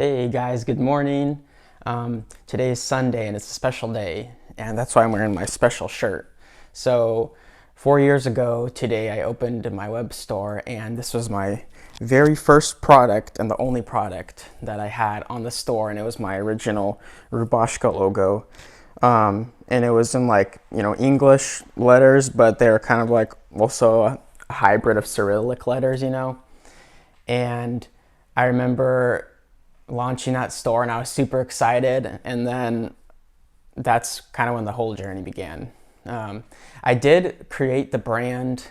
Hey guys, good morning. Today is Sunday and it's a special day, and that's why I'm wearing my special shirt. So, 4 years ago today, I opened my web store, and this was my very first product and the only product that I had on the store, and it was my original Rubashka logo. And it was in English letters, but they were kind of like also a hybrid of Cyrillic letters. And I remember launching that store and I was super excited, and then that's kind of when the whole journey began. I did create the brand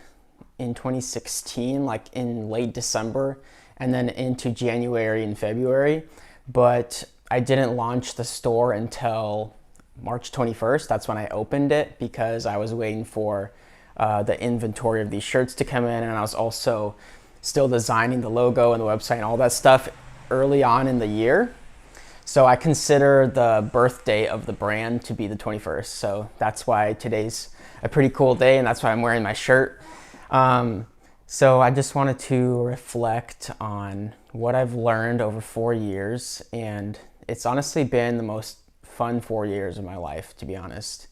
in 2016, like in late December, and then into January and February, but I didn't launch the store until March 21st. That's when I opened it because I was waiting for the inventory of these shirts to come in, and I was also still designing the logo and the website and all that stuff early on in the year. So I consider the birthday of the brand to be the 21st. So that's why today's a pretty cool day, and that's why I'm wearing my shirt. So I just wanted to reflect on what I've learned over 4 years, and it's honestly been the most fun 4 years of my life, to be honest.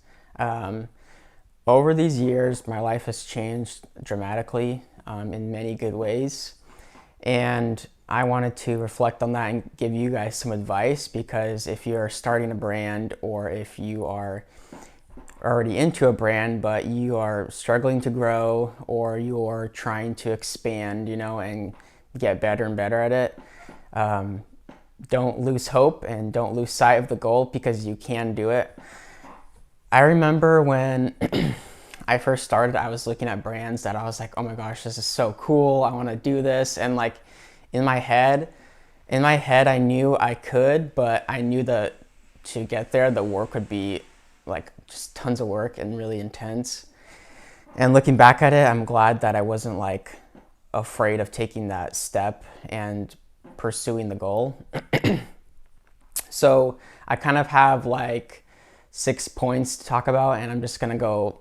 Over these years, my life has changed dramatically in many good ways, and I wanted to reflect on that and give you guys some advice, because if you're starting a brand, or if you are already into a brand but you are struggling to grow, or you're trying to expand, and get better and better at it, don't lose hope and don't lose sight of the goal, because you can do it. I remember when I first started, I was looking at brands that I was like, oh my gosh, this is so cool. I want to do this. And like in my head, I knew I could, but I knew that to get there, the work would be like just tons of work and really intense. And looking back at it, I'm glad that I wasn't like afraid of taking that step and pursuing the goal. So I kind of have like 6 points to talk about, and I'm just gonna go,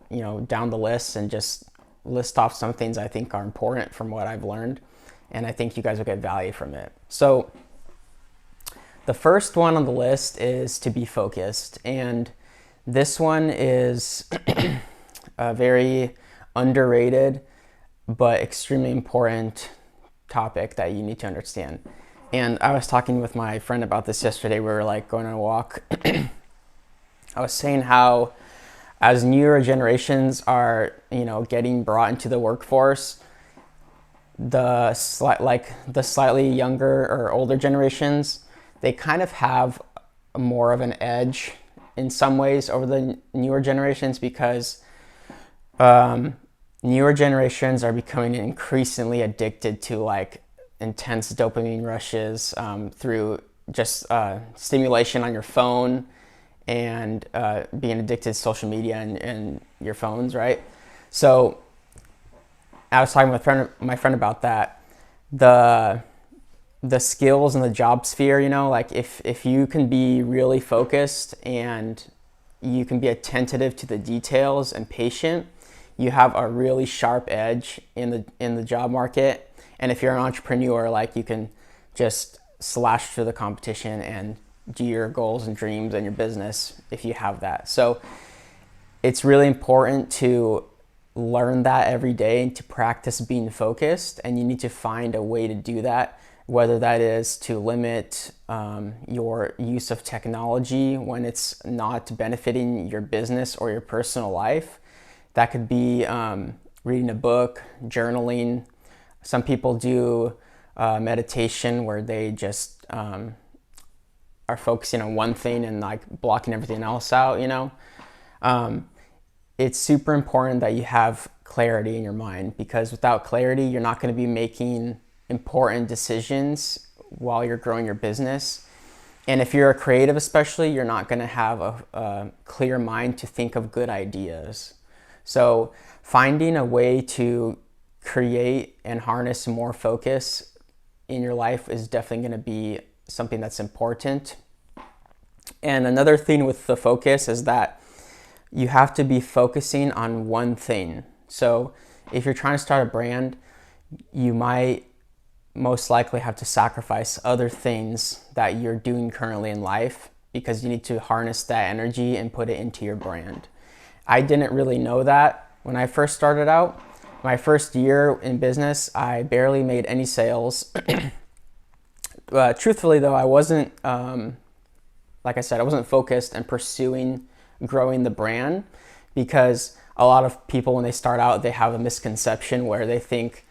down the list and just list off some things I think are important from what I've learned, and I think you guys will get value from it. So the first one on the list is to be focused, and this one is a very underrated but extremely important topic that you need to understand. And I was talking with my friend about this yesterday. We were like going on a walk. I was saying how as newer generations are, getting brought into the workforce, the slightly younger or older generations, they kind of have more of an edge in some ways over the newer generations, because newer generations are becoming increasingly addicted to like intense dopamine rushes through just stimulation on your phone, and being addicted to social media and your phones, right? So I was talking with my friend about that. The skills in the job sphere, like if you can be really focused and you can be attentive to the details and patient, you have a really sharp edge in the job market. And if you're an entrepreneur, like you can just slash through the competition and do your goals and dreams and your business if you have that. So it's really important to learn that every day and to practice being focused, and you need to find a way to do that, whether that is to limit your use of technology when it's not benefiting your business or your personal life. That could be reading a book, journaling. Some people do meditation where they just are focusing on one thing and like blocking everything else out, It's super important that you have clarity in your mind, because without clarity, you're not going to be making important decisions while you're growing your business. And if you're a creative especially, you're not going to have a clear mind to think of good ideas. So finding a way to create and harness more focus in your life is definitely going to be something that's important. And another thing with the focus is that you have to be focusing on one thing. So if you're trying to start a brand, you might most likely have to sacrifice other things that you're doing currently in life because you need to harness that energy and put it into your brand. I didn't really know that when I first started out. My first year in business, I barely made any sales. Truthfully though, I wasn't, like I said, I wasn't focused and pursuing growing the brand, because a lot of people, when they start out, they have a misconception where they think,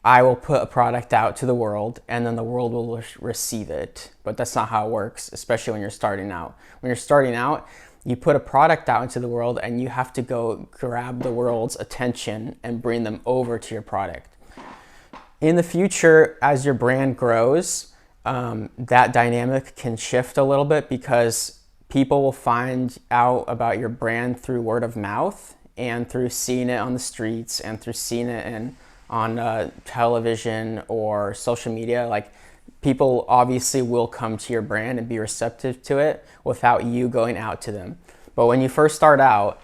I will put a product out to the world and then the world will receive it. But that's not how it works, especially when you're starting out. When you're starting out, you put a product out into the world and you have to go grab the world's attention and bring them over to your product. In the future, as your brand grows, that dynamic can shift a little bit, because people will find out about your brand through word of mouth and through seeing it on the streets and through seeing it on television or social media. Like, people obviously will come to your brand and be receptive to it without you going out to them. But when you first start out,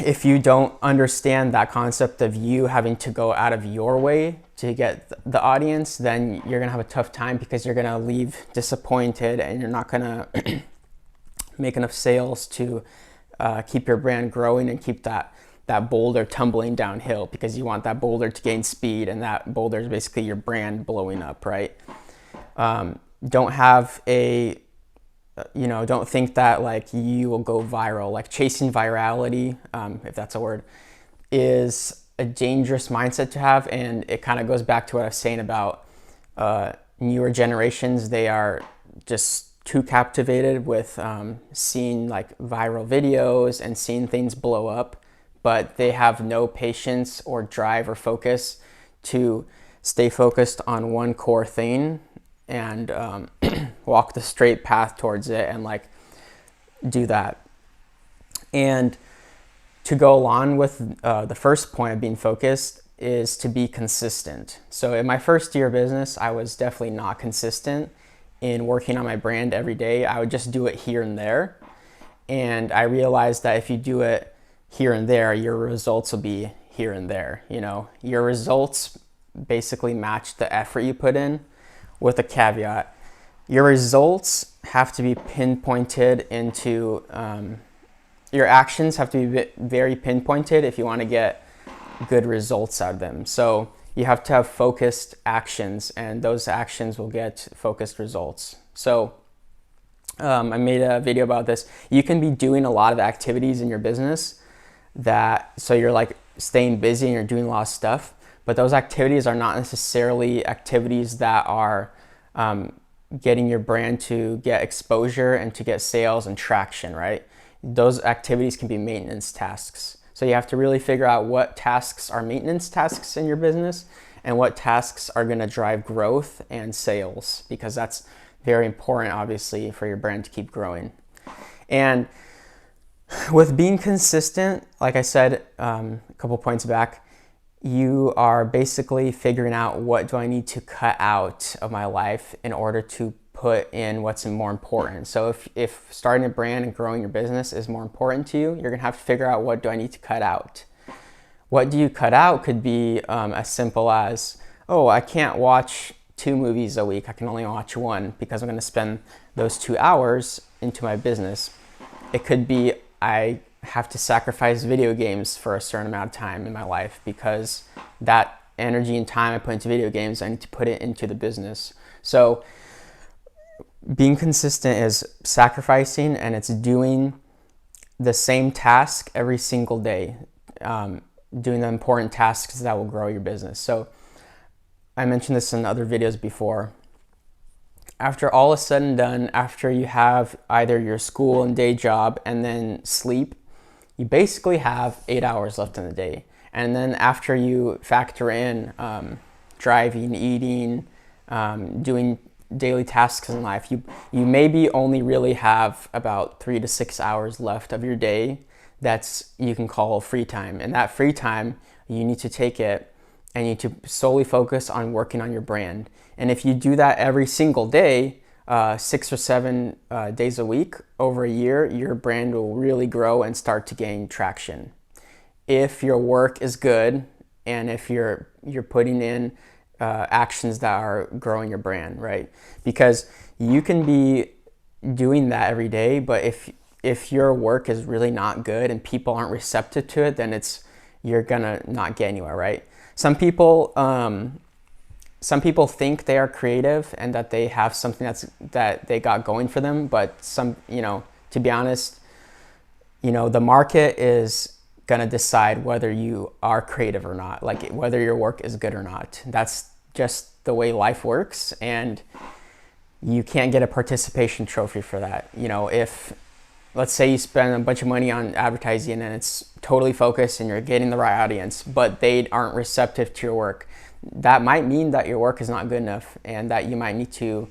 if you don't understand that concept of you having to go out of your way to get the audience, then you're gonna have a tough time, because you're gonna leave disappointed and you're not gonna make enough sales to keep your brand growing and keep that boulder tumbling downhill, because you want that boulder to gain speed, and that boulder is basically your brand blowing up, right? Don't think that like you will go viral. Like, chasing virality, if that's a word, is a dangerous mindset to have. And it kind of goes back to what I was saying about newer generations. They are just too captivated with seeing like viral videos and seeing things blow up, but they have no patience or drive or focus to stay focused on one core thing and walk the straight path towards it and like do that. And to go along with the first point of being focused is to be consistent. So in my first year of business, I was definitely not consistent in working on my brand every day. I would just do it here and there. And I realized that if you do it here and there, your results will be here and there. You know, your results basically match the effort you put in, with a caveat. Your results have to be pinpointed into, your actions have to be very pinpointed if you want to get good results out of them. So you have to have focused actions, and those actions will get focused results. So I made a video about this. You can be doing a lot of activities in your business so you're like staying busy and you're doing a lot of stuff, but those activities are not necessarily activities that are getting your brand to get exposure and to get sales and traction, right? Those activities can be maintenance tasks. So you have to really figure out what tasks are maintenance tasks in your business and what tasks are going to drive growth and sales, because that's very important, obviously, for your brand to keep growing. And with being consistent, like I said a couple points back, you are basically figuring out, what do I need to cut out of my life in order to put in what's more important. So if starting a brand and growing your business is more important to you, you're gonna have to figure out, what do I need to cut out? What do you cut out could be as simple as, oh, I can't watch 2 movies a week. I can only watch 1 because I'm gonna spend those 2 hours into my business. It could be, I have to sacrifice video games for a certain amount of time in my life, because that energy and time I put into video games, I need to put it into the business. So being consistent is sacrificing, and it's doing the same task every single day, doing the important tasks that will grow your business. So I mentioned this in other videos before. After all is said and done, after you have either your school and day job and then sleep, you basically have 8 hours left in the day. And then after you factor in driving, eating, doing daily tasks in life, you maybe only really have about 3 to 6 hours left of your day that's you can call free time. And that free time, you need to take it and you need to solely focus on working on your brand. And if you do that every single day, 6 or 7 days a week over a year, your brand will really grow and start to gain traction. If your work is good and if you're putting in actions that are growing your brand, right? Because you can be doing that every day, but if your work is really not good and people aren't receptive to it, then you're gonna not get anywhere, right? Some people think they are creative and that they have something that they got going for them, but to be honest, the market is gonna decide whether you are creative or not, like whether your work is good or not. That's just the way life works, and you can't get a participation trophy for that. If let's say you spend a bunch of money on advertising and it's totally focused and you're getting the right audience, but they aren't receptive to your work, that might mean that your work is not good enough and that you might need to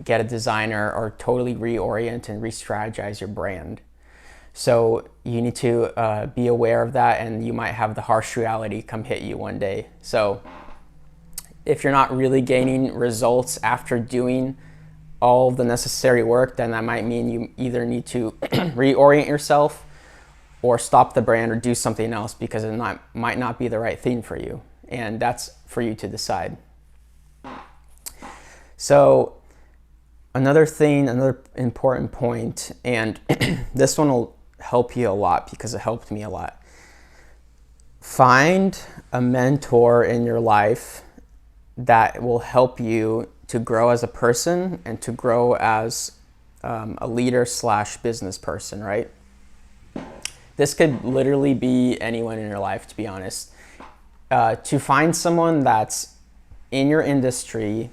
get a designer or totally reorient and re-strategize your brand. So you need to be aware of that, and you might have the harsh reality come hit you one day. So if you're not really gaining results after doing all the necessary work, then that might mean you either need to reorient yourself or stop the brand or do something else, because it might not be the right thing for you. And that's for you to decide. So another important point, and this one will help you a lot because it helped me a lot. Find a mentor in your life that will help you to grow as a person and to grow as a leader / business person, right? This could literally be anyone in your life, to be honest. To find someone that's in your industry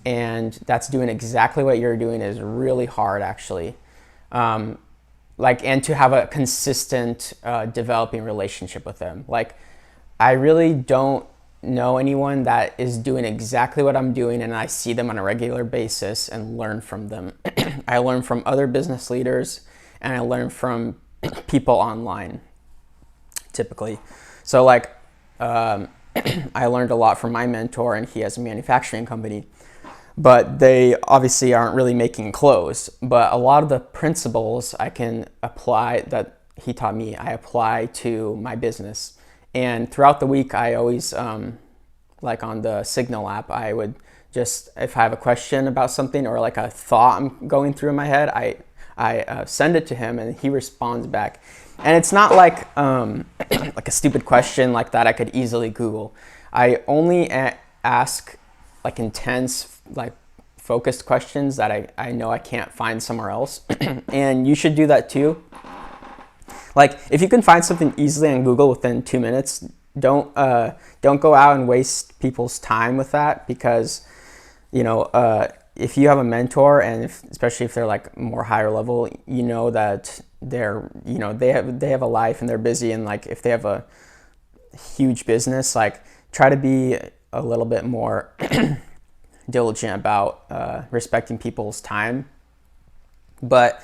and that's doing exactly what you're doing is really hard, actually. And to have a consistent developing relationship with them. Like, I really don't know anyone that is doing exactly what I'm doing and I see them on a regular basis and learn from them. I learn from other business leaders and I learn from people online, typically. So I learned a lot from my mentor, and he has a manufacturing company, but they obviously aren't really making clothes. But a lot of the principles I can apply that he taught me, I apply to my business. And throughout the week, I always, like on the Signal app, I would just, if I have a question about something or like a thought I'm going through in my head, I send it to him and he responds back. And it's not like like a stupid question like that I could easily Google. I only ask like intense, like focused questions that I know I can't find somewhere else. And you should do that too. Like, if you can find something easily on Google within 2 minutes, don't go out and waste people's time with that, because if you have a mentor, and especially if they're like more higher level, that they have a life and they're busy, and like if they have a huge business, like try to be a little bit more diligent about respecting people's time. But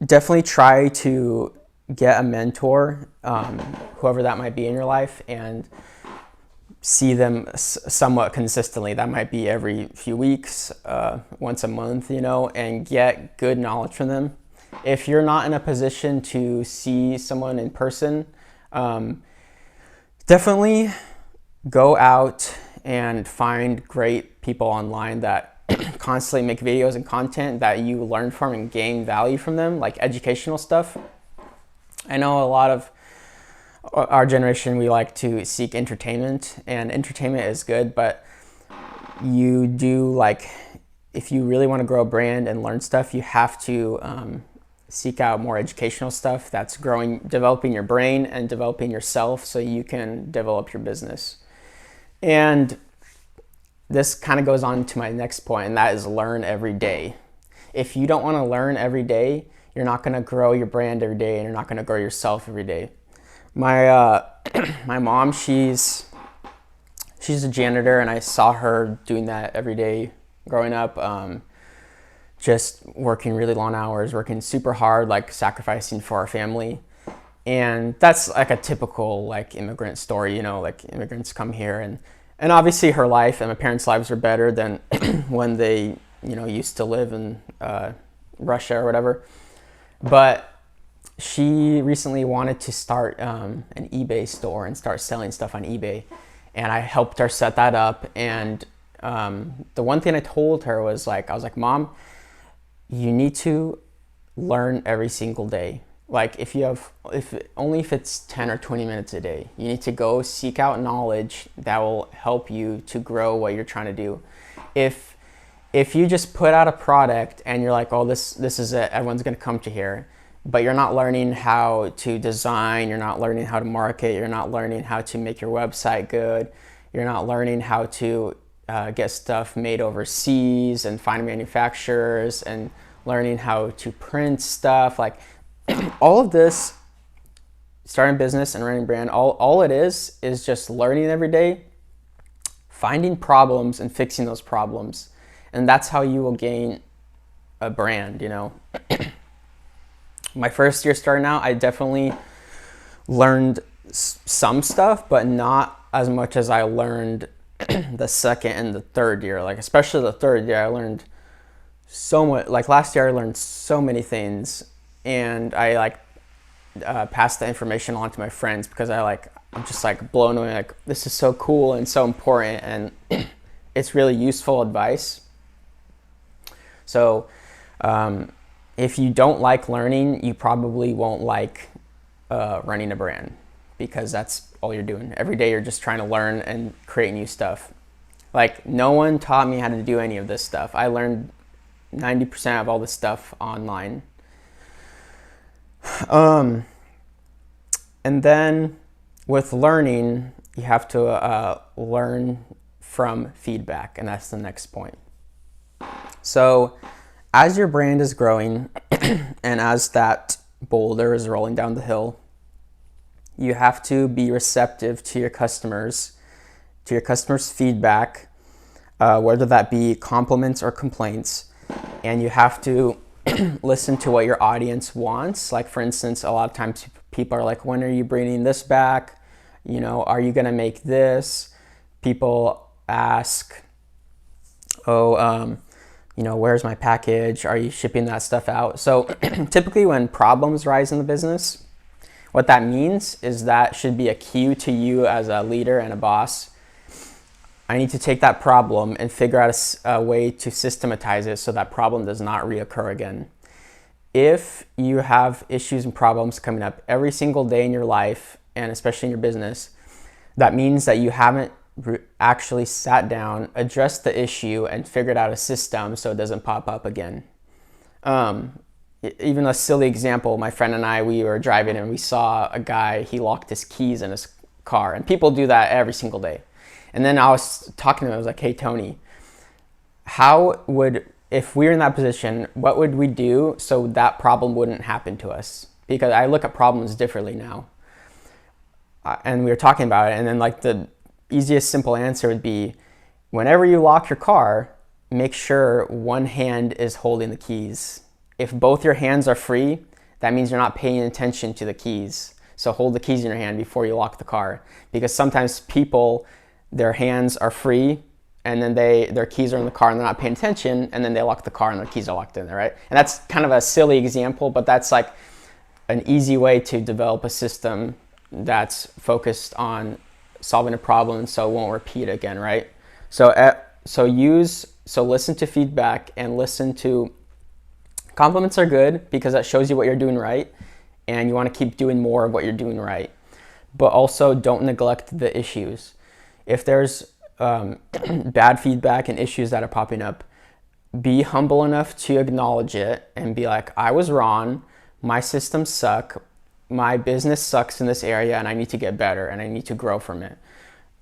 definitely try to get a mentor, whoever that might be in your life, and see them somewhat consistently. That might be every few weeks, once a month, and get good knowledge from them. If you're not in a position to see someone in person, definitely go out and find great people online that constantly make videos and content that you learn from and gain value from them, like educational stuff. I know a lot of our generation, we like to seek entertainment, and entertainment is good, but you do, like, if you really want to grow a brand and learn stuff, you have to seek out more educational stuff that's developing your brain and developing yourself so you can develop your business. And this kind of goes on to my next point, and that is learn every day. If you don't want to learn every day, you're not going to grow your brand every day, and you're not going to grow yourself every day. My mom, she's a janitor, and I saw her doing that every day growing up, just working really long hours, working super hard, like sacrificing for our family. And that's like a typical like immigrant story, like immigrants come here, and obviously her life and my parents' lives are better than when they, used to live in Russia or whatever. But she recently wanted to start an eBay store and start selling stuff on eBay. and I helped her set that up. And the one thing I told her was like, I was like, Mom, you need to learn every single day. Like if it's 10 or 20 minutes a day, you need to go seek out knowledge that will help you to grow what you're trying to do. If you just put out a product and you're like, oh, this is it, everyone's going to come to here, but you're not learning how to design, you're not learning how to market, you're not learning how to make your website good, you're not learning how to get stuff made overseas and find manufacturers and learning how to print stuff, like all of this, starting business and running a brand, all it is just learning every day, finding problems and fixing those problems. And that's how you will gain a brand, you know. My first year starting out, I definitely learned some stuff, but not as much as I learned the second and the third year. Like especially the third year, I learned so much. Like last year, I learned so many things, and I like passed the information on to my friends because I'm just like blown away. Like this is so cool and so important, and it's really useful advice. So if you don't like learning, you probably won't like running a brand, because that's all you're doing. Every day you're just trying to learn and create new stuff. Like no one taught me how to do any of this stuff. I learned 90% of all this stuff online. And then with learning, you have to learn from feedback, and that's the next point. So as your brand is growing and as that boulder is rolling down the hill, you have to be receptive to your customers' feedback, whether that be compliments or complaints. And you have to listen to what your audience wants. Like for instance, a lot of times people are like, when are you bringing this back? You know, are you gonna make this? People ask, oh, you know, where's my package? Are you shipping that stuff out? So typically when problems rise in the business, what that means is that should be a cue to you as a leader and a boss. I need to take that problem and figure out a way to systematize it so that problem does not reoccur again. If you have issues and problems coming up every single day in your life, and especially in your business, that means that you haven't actually sat down, addressed the issue, and figured out a system so it doesn't pop up again. Even a silly example, my friend and I, we were driving and we saw a guy, he locked his keys in his car, and people do that every single day. And then I was talking to him, I was like, hey Tony, if we were in that position, what would we do so that problem wouldn't happen to us? Because I look at problems differently now. And we were talking about it, and then like the easiest simple answer would be, whenever you lock your car, make sure one hand is holding the keys. If both your hands are free, that means you're not paying attention to the keys. So hold the keys in your hand before you lock the car. Because sometimes people, their hands are free, and then their keys are in the car and they're not paying attention, and then they lock the car and their keys are locked in there, right? And that's kind of a silly example, but that's like an easy way to develop a system that's focused on solving a problem so it won't repeat again, right? So listen to feedback and listen to compliments are good because that shows you what you're doing right, and you want to keep doing more of what you're doing right. But also don't neglect the issues. If there's bad feedback and issues that are popping up, be humble enough to acknowledge it and be like, I was wrong, my systems suck, my business sucks in this area, and I need to get better and I need to grow from it.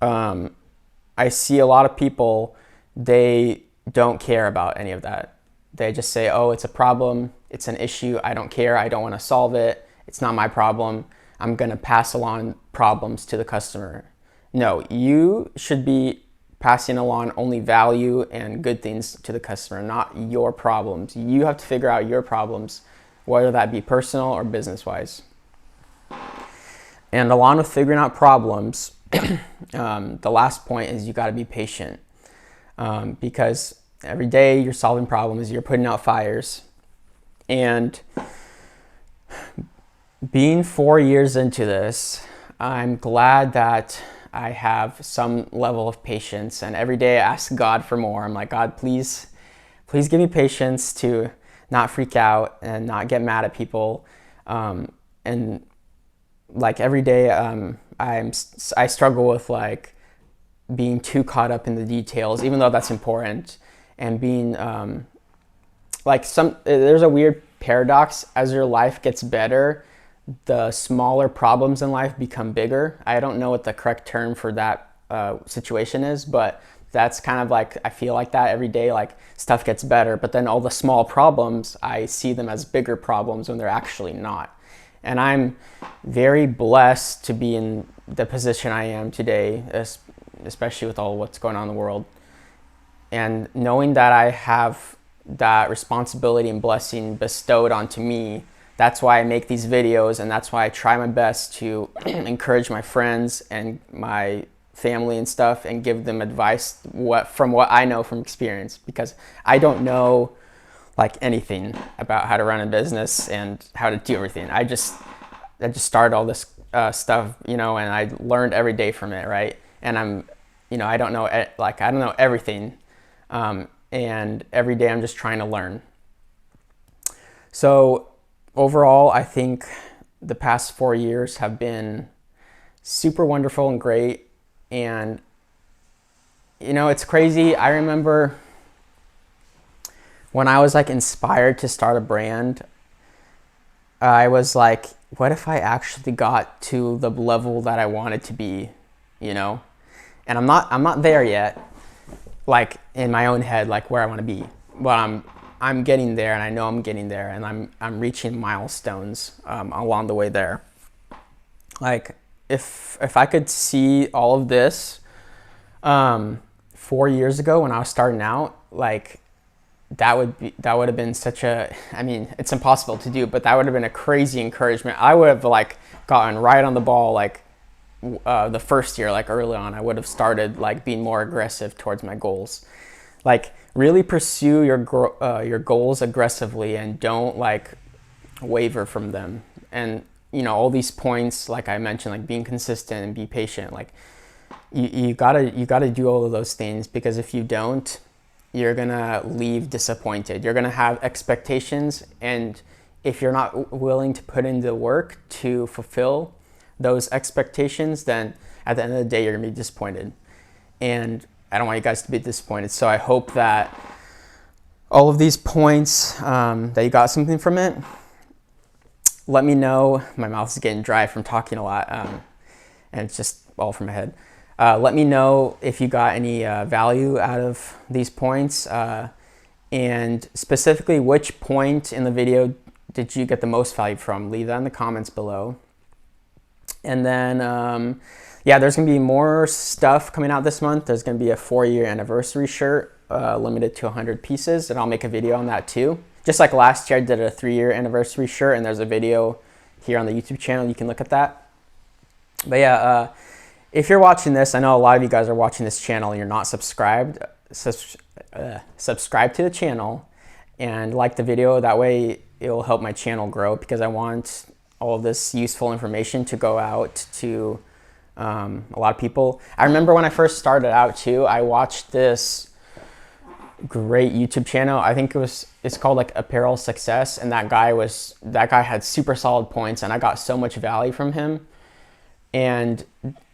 I see a lot of people, they don't care about any of that. They just say, oh, it's a problem, it's an issue, I don't care, I don't want to solve it, it's not my problem, I'm going to pass along problems to the customer. No, you should be passing along only value and good things to the customer, not your problems. You have to figure out your problems, whether that be personal or business-wise. And along with figuring out problems, the last point is you got to be patient, because every day you're solving problems, you're putting out fires. And being 4 years into this, I'm glad that I have some level of patience, and every day I ask God for more. I'm like, God, please give me patience to not freak out and not get mad at people. And like every day, I struggle with like being too caught up in the details, even though that's important, and being there's a weird paradox. As your life gets better, the smaller problems in life become bigger. I don't know what the correct term for that situation is, but that's kind of like, I feel like that every day, like stuff gets better, but then all the small problems, I see them as bigger problems when they're actually not. And I'm very blessed to be in the position I am today, especially with all what's going on in the world. And knowing that I have that responsibility and blessing bestowed onto me, that's why I make these videos, and that's why I try my best to encourage my friends and my family and stuff and give them advice from what I know from experience, because I don't know like anything about how to run a business and how to do everything. I just started all this stuff, and I learned every day from it, right? And I don't know everything, and every day I'm just trying to learn. So overall, I think the past 4 years have been super wonderful and great. And it's crazy. I remember when I was like inspired to start a brand, I was like, what if I actually got to the level that I wanted to be, And I'm not there yet, like in my own head, like where I want to be, but I'm getting there, and I know I'm getting there, and I'm reaching milestones along the way there. Like if I could see all of this 4 years ago when I was starting out, like that would have been such a, it's impossible to do, but that would have been a crazy encouragement. I would have like gotten right on the ball, like the first year, like early on. I would have started like being more aggressive towards my goals. Like really pursue your goals aggressively, and don't like waver from them. And all these points, like I mentioned, like being consistent and be patient, like you gotta do all of those things, because if you don't, you're gonna leave disappointed. You're gonna have expectations, and if you're not willing to put in the work to fulfill those expectations, then at the end of the day, you're gonna be disappointed. And I don't want you guys to be disappointed. So I hope that all of these points, that you got something from it. Let me know. My mouth is getting dry from talking a lot, and it's just all from my head. Let me know if you got any value out of these points, and specifically which point in the video did you get the most value from. Leave that in the comments below. And then, there's going to be more stuff coming out this month. There's going to be a 4-year anniversary shirt, limited to 100 pieces, and I'll make a video on that too. Just like last year, I did a 3-year anniversary shirt, and there's a video here on the YouTube channel. You can look at that. But yeah, if you're watching this, I know a lot of you guys are watching this channel and you're not subscribed. Subscribe to the channel and like the video. That way it will help my channel grow, because I want all of this useful information to go out to a lot of people. I remember when I first started out too, I watched this great YouTube channel. I think it's called like Apparel Success, and that guy had super solid points, and I got so much value from him. And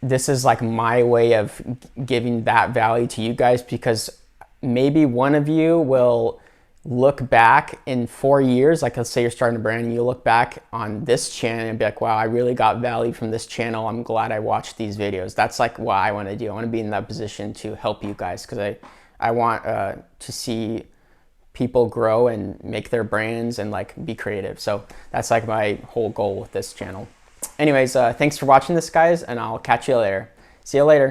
this is like my way of giving that value to you guys, because maybe one of you will look back in 4 years, like let's say you're starting a brand and you look back on this channel and be like, wow, I really got value from this channel. I'm glad I watched these videos. That's like what I want to do. I want to be in that position to help you guys, because I want to see people grow and make their brands and like be creative. So that's like my whole goal with this channel. Anyways, thanks for watching this, guys, and I'll catch you later. See you later.